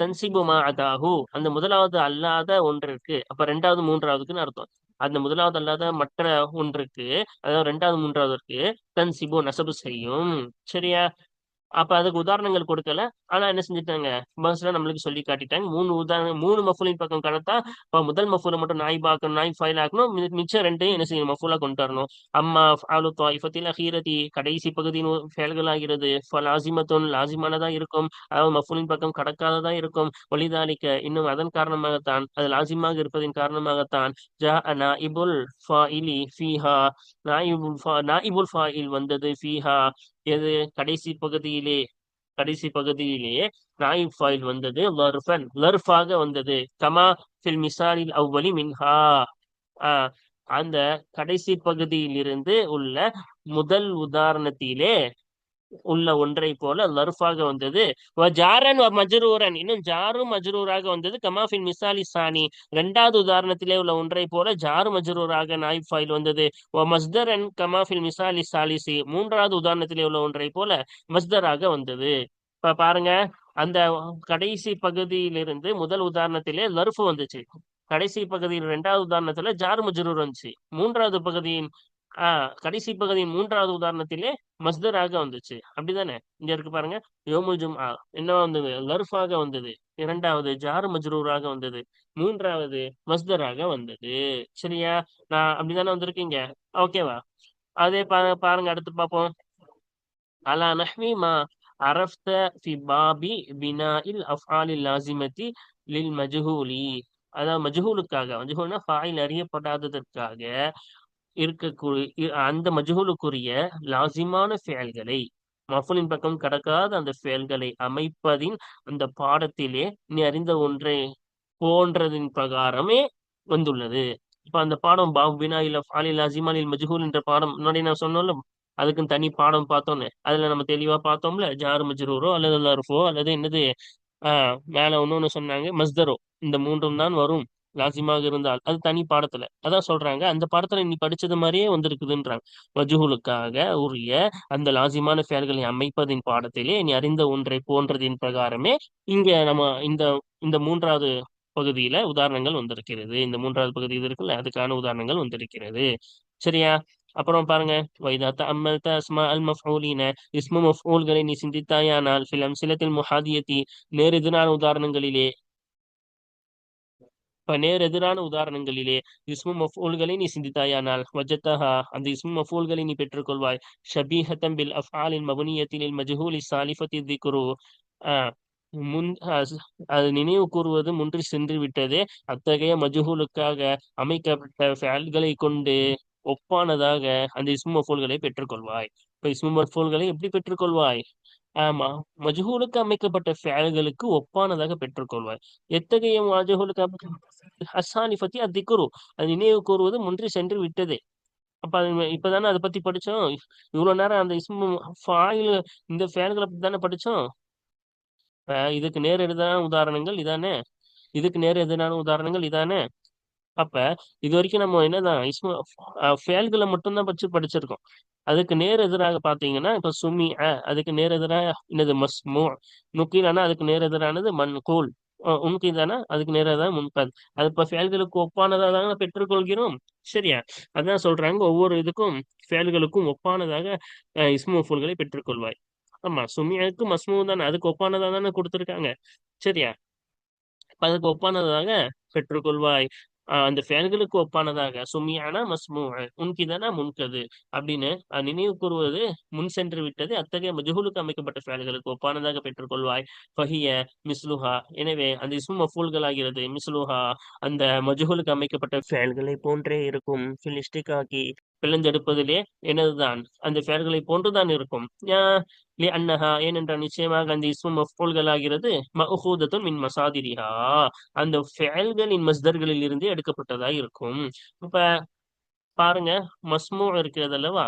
தன்சிபு மா அதாஹு, அந்த முதலாவது அல்லாத ஒன்றிற்கு, அப்ப ரெண்டாவது மூன்றாவதுக்குன்னு அர்த்தம். அந்த முதலாவது அல்லாத மற்ற ஒன்றுக்கு, அதாவது ரெண்டாவது மூன்றாவதற்கு தன்சிபு நசபு செய்யும். சரியா? அப்ப அதுக்கு உதாரணங்கள் கொடுக்கல. ஆனா என்ன செஞ்சுட்டாங்க? பஸ்ல நம்மளுக்கு சொல்லி காட்டிட்டாங்க. மூணு மஃபூலின் பக்கம் கடத்தா இப்ப முதல் மஃபூலை மட்டும் நாய் பாக்கணும், நாய் ஃபைல் ஆக்கணும். மிச்சம் ரெண்டையும் என்ன செய்யணும்? மஃபூலா கொண்டு வரணும். அம்மா ஃபாலு த்வாயிஃபத்தில் அஹீரதி, கடைசி பகுதியின் செயல்கள் ஆகிறது. லாசிமத்துன், லாசிமானதா இருக்கும், அதாவது மஃபூலின் பக்கம் கடக்காததா இருக்கும். ஒலிதாலிக்க, இன்னும் அதன் காரணமாகத்தான், அது லாசிமாக இருப்பதின் காரணமாகத்தான் ஜா நாஇபுல் ஃபாயிலி ஃபீஹா, நாஇபுல் ஃபாயில் வந்தது. ஃபீஹா, எது? கடைசி பகுதியிலே நாயிப் ஃபாயில் வந்தது. லர்ஃபன், லர்ஃபாக வந்தது. கமா ஃபில் மிசாலில் அவ்வலி மின்ஹா, அந்த கடைசி பகுதியில் இருந்து உள்ள முதல் உதாரணத்திலே உள்ள ஒன்றை போல லர்ஃபாக வந்தது. ஜாரன் மஜ்ரூரன், இன்னும் ஜாரும் மஜ்ரூராக வந்தது. கமாஃபில் மிசாலி சானி, இரண்டாவது உதாரணத்திலே உள்ள ஒன்றை போல ஜாரு மஜ்ரூராக நாயிப் ஃபைல் வந்தது. மஸ்தரன் கமாஃபில் மிசாலி சாலிசி, மூன்றாவது உதாரணத்திலே உள்ள ஒன்றை போல மஸ்தராக வந்தது. இப்ப பாருங்க, அந்த கடைசி பகுதியிலிருந்து முதல் உதாரணத்திலே லர்ஃப் வந்துச்சு. கடைசி பகுதியில் இரண்டாவது உதாரணத்துல ஜார் மஜ்ரூர் வந்துச்சு. மூன்றாவது பகுதியின் கடைசி பகுதியின் மூன்றாவது உதாரணத்திலே மஸ்தராக வந்துச்சு. அப்படிதானே? இங்க இருக்கு பாருங்க. யோமுல் ஜும்ஆ என்ன வந்தது? லர்ஃபாக வந்தது. இரண்டாவது ஜார் மஜ்ரூராக வந்தது. மூன்றாவது மஸ்தராக வந்தது. சரியா? நான் அப்படிதானே வந்திருக்கீங்க. ஓகேவா? அதே பாருங்க, அடுத்து பார்ப்போம். அலா நஹ்வி மா அரஃப்த ஃபி பாபி பினாஇல் அஃஆலில் லாசிமதி லில் மஜ்ஹூலி. அதாவது மஜ்ஹூலுக்காக, மஜ்ஹூல்னா ஃபாயில் அறியப்படாததற்காக இருக்கக்கூடிய அந்த மஜ்ஹூலுக்குரிய லாசிமான செயல்களை, மஃபூலின் பக்கம் கடக்காத அந்த செயல்களை அமைப்பதின் அந்த பாடத்திலே நீ அறிந்த ஒன்றை போன்றதின் பிரகாரமே வந்துள்ளது. இப்ப அந்த பாடம் பாப் பினா இல்ல ஃபாலில் லாசிமானில் மஜ்ஹூல் என்ற பாடம் முன்னாடி நான் சொன்னோம்ல, அதுக்கு தனி பாடம் பார்த்தோன்னே அதுல நம்ம தெளிவா பார்த்தோம்ல, ஜார் மஜ்ரூரோ அல்லது லர்ஃபோ அல்லது என்னது மேல இன்னொன்னு சொன்னாங்க மஸ்தரோ, இந்த மூன்றும் தான் வரும் லாசிமாக இருந்தால். அது தனி பாடத்துல அதான் சொல்றாங்க. அந்த பாடத்துல நீ படிச்சது மாதிரியே வந்திருக்குதுன்றாங்க. மஜ்ஹூலுக்காக உரிய அந்த லாசிமான செயல்களை அமைப்பதின் பாடத்திலே நீ அறிந்த ஒன்றை போன்றதின் பிரகாரமே இங்க நம்ம இந்த இந்த மூன்றாவது பகுதியில உதாரணங்கள் வந்திருக்கிறது. இந்த மூன்றாவது பகுதி இது இருக்குல்ல, அதுக்கான உதாரணங்கள் வந்திருக்கிறது. சரியா? அப்புறம் பாருங்க, வைதா தஅம்மல்த அஸ்மா அல் மஃஊலின, இஸ்மு மஃஊல்களை நீ சிந்தித்தாயானால் ஃபில் அம்சிலத்தில் முஹாதியத்தி, நேரெதிரான உதாரணங்களிலே, இப்ப நேரெதிரான உதாரணங்களிலே இஸ்மு மஃஊல்களை நீ சிந்தித்தாயானால் வஜத்தஹா, அந்த இஸ்மு மஃஊல்களை நீ பெற்றுக்கொள்வாய். ஷபீஹத்தன் பில் அஃஆலில் மபனியத்தில் மஜ்ஹூலி சாலிஃபத்தி திக்ரு, ஆஹ் முன் அது நினைவு கூறுவது முன்றி சென்று விட்டதே, அத்தகைய மஜ்ஹூலுக்காக அமைக்கப்பட்ட ஃபேல்களை கொண்டு ஒப்பானதாக அந்த இஸ்மு மஃபூல்களை பெற்றுக்கொள்வாய். இப்ப இஸ்மு மஃபூல்களை எப்படி பெற்றுக்கொள்வாய்? ஆமா, மஜ்ஹூலுக்கு அமைக்கப்பட்ட ஃபேல்களுக்கு ஒப்பானதாக பெற்றுக்கொள்வாய். எத்தகைய மஜ்ஹூலுக்கு அசானிஃபத்தி அத்திக்குரு, அது நினைவு கூறுவது முன்றி சென்று விட்டதே. அப்ப இப்பதானே அதை பத்தி படிச்சோம். இவ்வளவு நேரம் அந்த இஸ்மு ஃபாயில், இந்த ஃபேல்களை பத்தி தானே படிச்சோம். இதுக்கு நேர் எதிரான உதாரணங்கள் இதானே, இதுக்கு நேர் எதிரான உதாரணங்கள் இதானே. அப்ப இது வரைக்கும் நம்ம என்னதான் ஃபேல்களை மட்டும்தான் படிச்சிருக்கோம். அதுக்கு நேர் எதிராக பாத்தீங்கன்னா இப்ப சுமி, அதுக்கு நேர் எதிராக என்னது மஸ்மூ, நுக்கீலானா அதுக்கு நேர் எதிரானது மன்கூல், உன்கீதானா அதுக்கு நேர் எதிராக முன்கத். அது இப்ப ஃபேல்களுக்கு ஒப்பானதாக தானே பெற்றுக்கொள்கிறோம். சரியா? அதான் சொல்றாங்க, ஒவ்வொரு இதுக்கும் ஃபேல்களுக்கும் ஒப்பானதாக இஸ்மு மஃபூல்களை பெற்றுக்கொள்வாய். ஆமா, சுமியாவுக்கு மஸ்மூ தானே, அதுக்கு ஒப்பானதா தானே கொடுத்துருக்காங்க. சரியா? அதுக்கு ஒப்பானதாக பெற்றுக்கொள்வாய். அந்த ஃபேல்களுக்கு ஒப்பானதாக சுமியானா மஸ்மூ, உன்கிதானா முன்கது அப்படின்னு நினைவு கூறுவது முன் சென்று விட்டது. அத்தகைய மஜ்ஹூலுக்கு அமைக்கப்பட்ட ஃபேல்களுக்கு ஒப்பானதாக பெற்றுக்கொள்வாய். ஃபஹிய மிஸ்லுஹா, எனவே அந்த இஸ்மு மஃபூல்கள் ஆகிறது மிஸ்லுஹா, அந்த மஜ்ஹூலுக்கு அமைக்கப்பட்ட ஃபேல்களை போன்றே இருக்கும். ஃபில் இஷ்டிகாக்கி, பிளந்தெடுப்பதிலே என்னதுதான் அந்த ஃபேல்களை போன்றுதான் இருக்கும். அன்னஹா, ஏனென்றால் நிச்சயமாக அந்த இஸ்மு மஃபூல்கள் ஆகிறது மஅஹூதத்துன் மின் மசாதிரிஹா, அந்த ஃபேல்களின் மஸ்தர்களில் இருந்து எடுக்கப்பட்டதா இருக்கும். இப்ப பாருங்க, மஸ்மூ இருக்கிறது அல்லவா,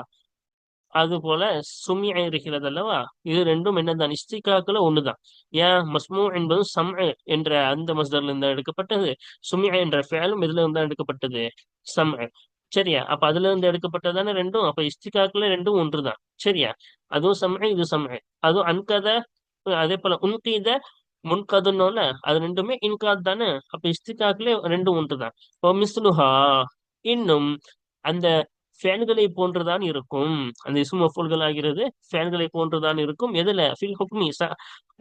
அது போல சுமிஅ இருக்கிறது அல்லவா, இது ரெண்டும் என்னதான் இஸ்திகாக்குல ஒண்ணுதான். ஏன்? மஸ்மூ என்பது சம்அ என்ற அந்த மஸ்தர்ல இருந்து எடுக்கப்பட்டது. சுமிஅ என்ற ஃபேலும் இதுல இருந்து எடுக்கப்பட்டது, சம்அ. சரியா? அப்ப அதுல இருந்து எடுக்கப்பட்டதானே ரெண்டும். அப்ப இஸ்திகாக்குல ரெண்டும் ஒன்றுதான். சரியா? அதுவும் சம்அ, இது சம்அ. அதுவும் அன்கத, அதே போல உன்கீத முன்கதுன்னோல, அது ரெண்டுமே இன்காத் தானே. அப்ப இஸ்திகாக்குல ரெண்டும் ஒன்றுதான். மிஸ்லுஹா, இன்னும் அந்த ஃபேன்களை போன்றுதான் இருக்கும். அந்த இஸ்மு மஃபூல்கள் ஆகிறது ஃபேன்களை போன்றுதான் இருக்கும். எதுல? ஃபில் ஹுக்மி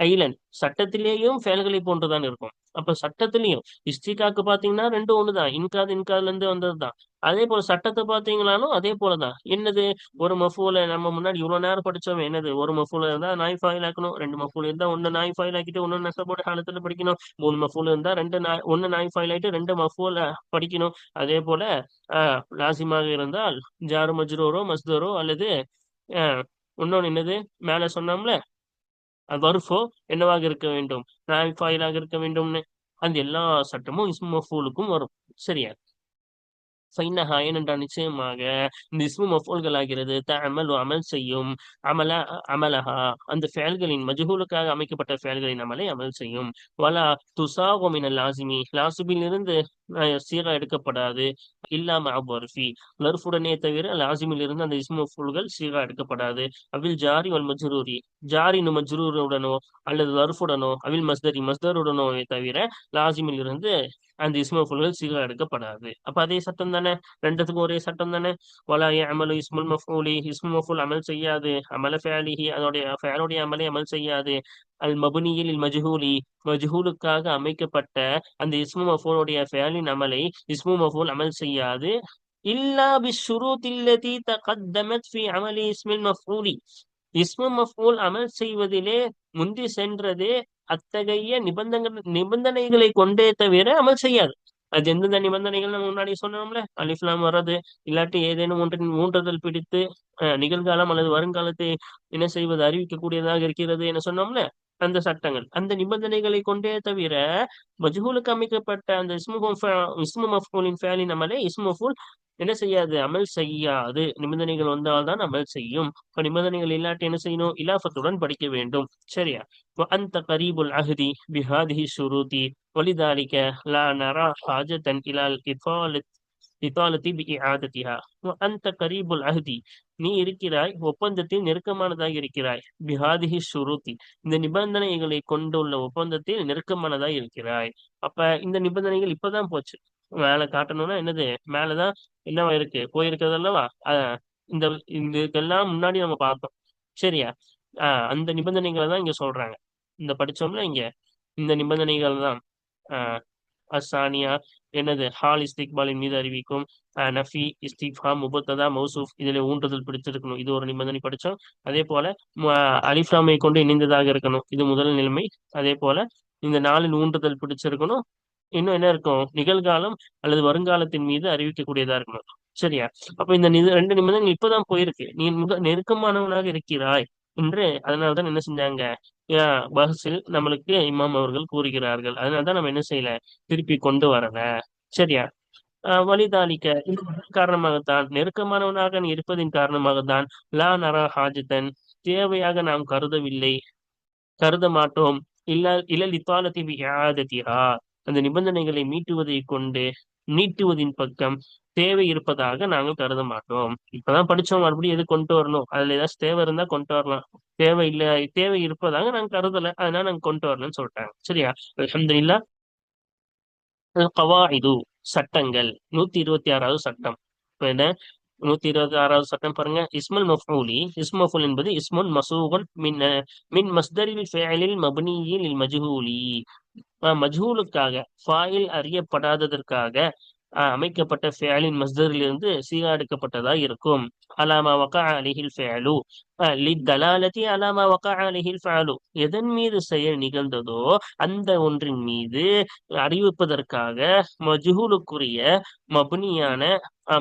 ஐலன், சட்டத்திலேயும் ஃபேன்களை போன்றுதான் இருக்கும். அப்ப சட்டத்திலையும் இஸ்திகாக்கு பாத்தீங்கன்னா ரெண்டும் ஒண்ணுதான், இன்காதுல இருந்து வந்ததுதான். அதே போல சட்டத்தை பாத்தீங்களாலும் அதே போலதான். என்னது? ஒரு மஃபூல நம்ம முன்னாடி இவ்வளவு நேரம் படிச்சோம், என்னது? ஒரு மஃபூல இருந்தா நாய் ஃபாயில் ஆக்கணும், ரெண்டு மஃபூல் இருந்தா ஒன்னு நாய் ஃபாயில் ஆக்கிட்டு ஒன்னு நெசபோட காலத்துல படிக்கணும், மூணு மஃபூல் இருந்தா ரெண்டு ஒன்னு நாய் ஃபாயில் ஆயிட்டு ரெண்டு மஃபூல படிக்கணும். அதே போல லாசிமாக இருந்தால் ஜாரு மஜ்ரூரோ மஸ்தரோ அல்லது அஹ் இன்னொன்னு என்னது மேல சொன்னோம்ல, வர்ஃபோ என்னவாக இருக்க வேண்டும்? நாய் ஃபாயிலாக இருக்க வேண்டும்னு. அந்த எல்லா சட்டமும் இஸ்மு மஃபூலுக்கும் வரும். சரியா? ஃபைன்னஹா ஏனென்றால் நிச்சயமாக இந்த இஸ்மு மஃபூல்கள் ஆகிறது தஅமலு அமல் செய்யும். அமல அமலஹா அந்த ஃபெயல்களின் மஜ்ஹூலுக்காக அமைக்கப்பட்ட ஃபெயல்களின் அமலை அமல் செய்யும். வலா துசாகு மினல் லாசிமி லாசிமில் இருந்து சீகா எடுக்கப்படாது. இல்லாம அவ்வர்ஃபி லர்ஃபுடனே தவிர லாசிமில் இருந்து அந்த இஸ்மு மஃபூல்கள் சீகா எடுக்கப்படாது. அவில் ஜாரி வல் மஜ்ரூரி ஜாரினு மஜ்ரூருடனோ அல்லது லர்ஃபுடனோ அவில் மஸ்தரி மஸ்தருடனோ தவிர லாசிமில் இருந்து அந்த இஸ்மு மஃபூல்கள் சீகா எடுக்கப்படாது. அப்ப அதே சட்டம் தானே, ரெண்டுத்துக்கும் ஒரே சட்டம் தானே. வலா யஅமலு இஸ்முல் மஃபூலி இஸ்மு மஃபூல் அமல் செய்யாது. அமல ஃபஅலிஹி அதோடைய ஃபஅலுடைய அமலை அமல் செய்யாது. அல் மப்னியில் மஜ்ஹூலி மஜ்ஹூலுக்காக அமைக்கப்பட்ட அந்த இஸ்மு மஃபூலுடைய ஃபஅலின் அமலை இஸ்மு மஃபூல் அமல் செய்யாது. இல்லா பிஷ்ஷுரூத்தில்லதி தகத்தமத் ஃபி அமலி இஸ்மில் மஃபூலி இஸ்மு மஃபூல் அமல் செய்வதிலே முந்தி சென்றதே அத்தகைய நிபந்தனைகளை கொண்டே தவிர அமல் செய்யாது. அது எந்தெந்த நிபந்தனைகள் நம்ம முன்னாடி சொன்னோம்ல, அலிஃப்லாம் வர்றது, இல்லாட்டி ஏதேனும் ஒன்றின் ஊன்றுதல் பிடித்து நிகழ்காலம் அல்லது வருங்காலத்தை என்ன செய்வது அறிவிக்கக்கூடியதாக இருக்கிறது என சொன்னோம்ல, அந்த சட்டங்கள் அந்த நிபந்தனைகளை கொண்டே தவிர மஜ்ஹூலுக்கு அமைக்கப்பட்ட அந்த இஸ்மு மஃபூலின் ஃபேலின் அமலே இஸ்மு மஃபூல் என்ன செய்யாது, அமல் செய்யாது. நிபந்தனைகள் வந்தால்தான் அமல் செய்யும். இப்ப நிபந்தனைகள் இல்லாட்டி என்ன செய்யணும், இலாஃபத்துடன் படிக்க வேண்டும். சரியா? وأنت قريب العهد بهذه الشروط ولذلك لا نرى حاجة إلى الإطالة بإعادتها وأنت قريب العهد நீ இருக்கிறாய் ஒப்பந்தத்தில் நெருக்கமானதாக இருக்கிறாய். பிஹாதிஹி ஷுரூத்தி இந்த நிபந்தனைகளை கொண்டுள்ள ஒப்பந்தத்தில் நெருக்கமானதாக இருக்கிறாய். அப்ப இந்த நிபந்தனைகள் இப்பதான் போச்சு. மேல காட்டணும்னா என்னது, மேலதான் என்னவா இருக்கு போயிருக்கிறது அல்லவா. இந்த இதுக்கெல்லாம் முன்னாடி நம்ம பார்த்தோம். சரியா? அந்த நிபந்தனைகளை தான் இங்க சொல்றாங்க. இந்த படிச்சோம்ல இங்க இந்த நிபந்தனைகள் தான். ஆஹ் அசானியா என்னது, ஹால் இஸ்திக்பாலின் மீது அறிவிக்கும். நஃபி இஸ்திஃபாம் முபத்ததா மௌசூஃப் இதுல ஊன்றுதல் பிடிச்சிருக்கணும். இது ஒரு நிபந்தனை படிச்சோம். அதே போல அலிஃப்லாமை கொண்டு இணைந்ததாக இருக்கணும். இது முதல் நிலைமை. அதே போல இந்த நாளில் ஊன்றுதல் பிடிச்சிருக்கணும். இன்னும் என்ன இருக்கும், நிகழ்காலம் அல்லது வருங்காலத்தின் மீது அறிவிக்கக்கூடியதா இருக்கணும். சரியா? அப்ப இந்த ரெண்டு நிமிடங்கள் இப்பதான் போயிருக்கு. நீ நெருக்கமானவனாக இருக்கிறாய் என்று அதனால்தான் என்ன செஞ்சாங்க, பஹ்ஸில் நம்மளுக்கு இமாம் அவர்கள் கூறுகிறார்கள். அதனால்தான் நம்ம என்ன செய்யல, திருப்பி கொண்டு வரல. சரியா? வலிதாலிக்க இந்த காரணமாகத்தான், நெருக்கமானவனாக நீ இருப்பதின் காரணமாகத்தான் லா நரா ஹாஜத்தன் தேவையாக நாம் கருத மாட்டோம். இல்ல இல்லல் இத்தாலத்தி பிஆதத்திஹா அந்த நிபந்தனைகளை நீட்டுவதின் பக்கம் தேவை இருப்பதாக நாங்கள் கருத மாட்டோம். இப்பதான் படிச்சோம், மறுபடியும் எது கொண்டு வரணும், அதுல ஏதாச்சும் தேவை இருந்தா கொண்டு வரலாம். தேவை இருப்பதாக நாங்க கருதல, அதனால நாங்க கொண்டு வரலன்னு சொல்லிட்டாங்க. சரியா? அல்ஹம்துலில்லாஹ். கவாயிது சட்டங்கள். 126வது சட்டம். இப்ப என்ன, 126வது சட்டம் பாருங்க. இஸ்முல் மஃபூல் என்பது இஸ்முன் மசூகன் மின் மஸ்தரில் ஃபேலில் மப்னியில் மஜ்ஹூலி மஜ்ஹூலுக்காக ஃபாயில் அறியப்படாததற்காக அமைக்கப்பட்ட ஃபேலின் மஸ்தரிலிருந்து சீகா எடுக்கப்பட்டதா இருக்கும். அலாமா வகா அலிஹில் ஃபேலு லித்தலாலதி அலாமா வகா அலிஹில் ஃபேலு எதன் மீது செயல் நிகழ்ந்ததோ அந்த ஒன்றின் மீது அறிவிப்பதற்காக மஜ்ஹூலுக்குரிய மப்னியான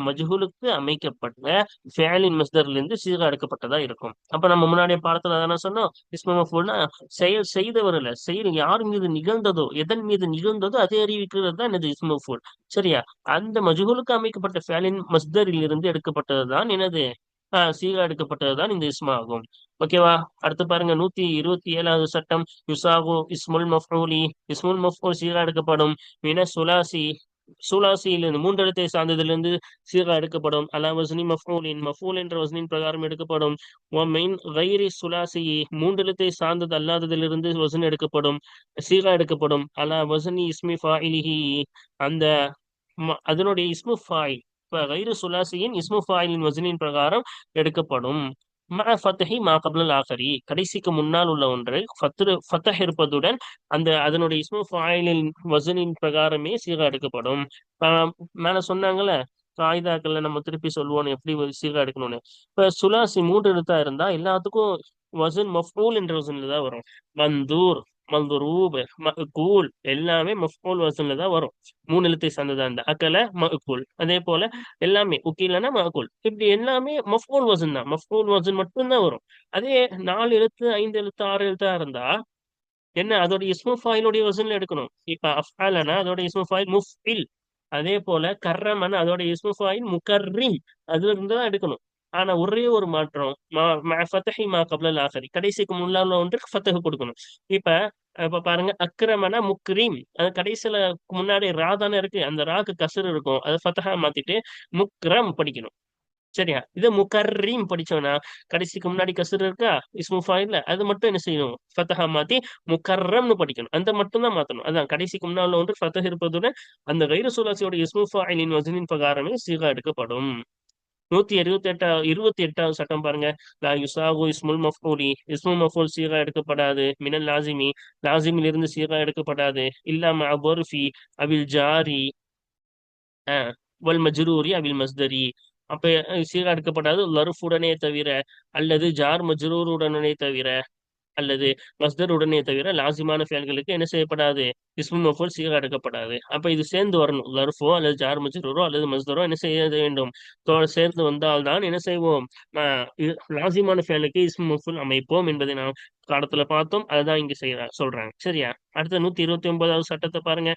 மஜ்ஹூலுக்கு அமைக்கப்பட்ட ஃபேலின் மஸ்தரிலிருந்து சீகா எடுக்கப்பட்டதா இருக்கும். அப்ப நம்ம முன்னாடிய பாடத்துல தானே சொன்னோம், இஸ்மு மஃபூல்னா செயல் செய்தவர் இல்ல, செயல் யார் மீது நிகழ்ந்ததோ எதன் மீது நிகழ்ந்ததோ அதை அறிவிக்கிறது தான் எனது இஸ்மு மஃபூல். சரியா? அந்த மஜ்ஹூலுக்கு அமைக்கப்பட்ட ஃபேலின் மஸ்தரில் இருந்து எடுக்கப்பட்டதுதான் எனது சீகா எடுக்கப்பட்டதுதான் இந்த இஸ்மா ஆகும். ஓகேவா? அடுத்து பாருங்க, 127வது சட்டம். யுசாகு இஸ்முல் மஃபூல் சீகா எடுக்கப்படும். மின சுலாசியிலிருந்து மூன்றெழுத்தை சார்ந்ததிலிருந்து சீகா எடுக்கப்படும். அலா வஸ்னி மஃபூல் என்ற வஸ்னின் பிரகாரம் எடுக்கப்படும். மின் கைரி சுலாசி மூன்றெழுத்தை சார்ந்தது அல்லாததிலிருந்து வசன் எடுக்கப்படும், சீகா எடுக்கப்படும். அலா வஸ்னி இஸ்மி ஃபாயிலிஹி அந்த அதனுடைய இஸ்மு ஃபாயில் இப்ப கைரு சுலாசியின் இஸ்மு ஃபாயிலின் வசனின் பிரகாரம் எடுக்கப்படும். மா கப்லல் ஆகரி கடைசிக்கு முன்னால் உள்ள ஒன்று ஃபத்தஹ் இருப்பதுடன் அதனுடைய இஸ்மு ஃபாயிலின் வசனின் பிரகாரமே சீகா எடுக்கப்படும். மேல சொன்னாங்கல்ல காயிதாக்கள்ல, நம்ம திருப்பி சொல்லுவோம் எப்படி சீகா எடுக்கணும்னு. இப்ப சுலாசி மூன்று எழுத்தா இருந்தா எல்லாத்துக்கும் வசன் மஃபூல் என்ற வசன்ல தான் வரும். மந்தூர் மல்துரூப் மஅகூல் எல்லாமே மஃபூல் வசன்ல தான் வரும். மூணு எழுத்தை சார்ந்ததா இருந்தா அக்கல மஅகூல். அதே போல எல்லாமே உக்கீலனா மஅகூல். இப்படி எல்லாமே மஃபூல் வசன் தான், மஃபூல் வசன் மட்டும்தான் வரும். அதே 4 எழுத்து 5 எழுத்து 6 எழுத்தா இருந்தா என்ன, அதோட இஸ்மு ஃபாயிலுடைய வசன்ல எடுக்கணும். இப்ப அஃஅலனா அதோட இஸ்மு ஃபாயில் முஃபில். அதே போல கர்ரமன் அதோட இஸ்மு ஃபாயில் முகர்ரிம், அதுல இருந்து தான் எடுக்கணும். ஆனா ஒரே ஒரு மாற்றம், ஃபதஹி மா கப்லல் ஆஹரி, கடைசிக்கு முன்னால ஒன்றுக்கு ஃபத்தஹ் கொடுக்கணும். இப்ப இப்ப பாருங்க, அக்ரமனா முக்ரீம், அது கடைசியில முன்னாடி ரா தானே இருக்கு, அந்த ராக்கு கசர் இருக்கும், அது ஃபத்தஹா மாத்திட்டு முக்ரம் படிக்கணும். சரியா? இது முகர்ரீம் படிச்சோம்னா, கடைசிக்கு முன்னாடி கசர் இருக்கா இஸ்மு ஃபாயில்ல, அது மட்டும் என்ன செய்யணும், ஃபத்தஹா மாத்தி முகர்ரம்னு படிக்கணும். அந்த மட்டும் தான் மாத்தணும். அதான் கடைசிக்கு முன்னால ஒன்று ஃபத்தஹ் இருப்பதுடன் அந்த கைரு சுலாசியோட இஸ்மு ஃபாயிலின் வசனின் பிரகாரமே சீகா எடுக்கப்படும். 128வது சட்டம் பாருங்க. லா யுசாகு இஸ்முல் மஃபூலி, இஸ்முல் மஃபூல் சீகா எடுக்கப்படாது. மினல் லாசிமி, லாசிமில் இருந்து சீகா எடுக்கப்படாது. இல்லா மஅ பர்ஃபி அவில் ஜாரி வல் மஜ்ரூரி அவில் மஸ்தரி. அப்ப சீகா எடுக்கப்படாது லர்ஃப் உடனே தவிர, அல்லது ஜார் மஜ்ரூர் உடனே தவிர, அல்லது மஸ்தர் உடனே தவிர லாசிமான செயல்களுக்கு என்ன செய்யப்படாது, இஸ்மு மஃபூல் சீகா எடுக்கப்படாது. அப்ப இது சேர்ந்து வரணும், லர்ஃபோ அல்லது ஜார் மஜ்ரூரோ அல்லது மஸ்தரோ என்ன செய்ய வேண்டும், சேர்ந்து வந்தால்தான் என்ன செய்வோம், லாசிமான செயலுக்கு இஸ்மு மஃபூல் அமைப்போம் என்பதை நாம் காலத்துல பார்த்தோம். அதுதான் இங்க சொல்றாங்க. சரியா? அடுத்த 129வது சட்டத்தை பாருங்க.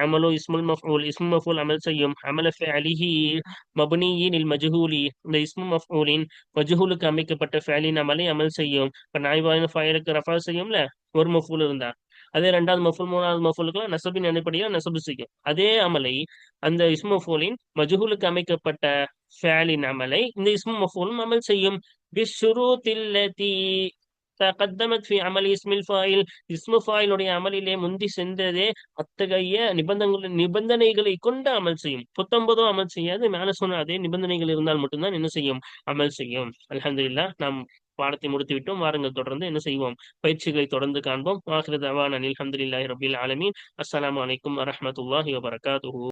அமலு இஸ்முல் மஃபூல், இஸ்மு மஃபூல் அமல் செய்யும், அமல ஃபஅலிஹி மப்னியின் இல் மஜ்ஹூலி, இந்த இஸ்மு மஃபூலின் மஜ்ஹூலுக்கு அமைக்கப்பட்ட ஃபஅலின் அமலை அமல் செய்யும். இப்ப நாய்வாயின் ஃபa'லுக்கு ரஃபா செய்யும்ல, ஒரு மஃபூல் இருந்தா, அதே ரெண்டாவது மஃபூல் மூணாவது மஃபூலுக்குலாம் நசபின் அடிப்படையில் நசபு செய்யும். அதே அமலை அந்த இஸ்மு மஃபூலின் மஜ்ஹூலுக்கு அமைக்கப்பட்ட ஃபஅலின் அமலை இந்த இஸ்மு மஃபூலும் அமல் செய்யும். பிஷ்ஷுரூத்தில்லதி தகத்தமத் ஃபி அமல் இஸ்மில் ஃபாயில், இஸ்மு ஃபாயிலுடைய அமலிலே முந்தி சென்றதே அத்தகைய நிபந்தனைகளை கொண்டு அமல் செய்யும். 19 அமல் செய்யாது, மேல சொன்ன அதே நிபந்தனைகள் இருந்தால் மட்டும்தான் என்ன செய்யும், அமல் செய்யும். அல்ஹம்துலில்லாஹ், நாம் பாடத்தை முடித்து விட்டோம். வாருங்கள் தொடர்ந்து என்ன செய்வோம், பயிற்சிகளை தொடர்ந்து காண்போம். ஆகிரு தவானா அல்ஹம்துலில்லாஹி ரப்பில் ஆலமீன். அஸ்ஸலாமு அலைக்கும் வரஹ்மத்துல்லாஹி வபரகாத்துஹு.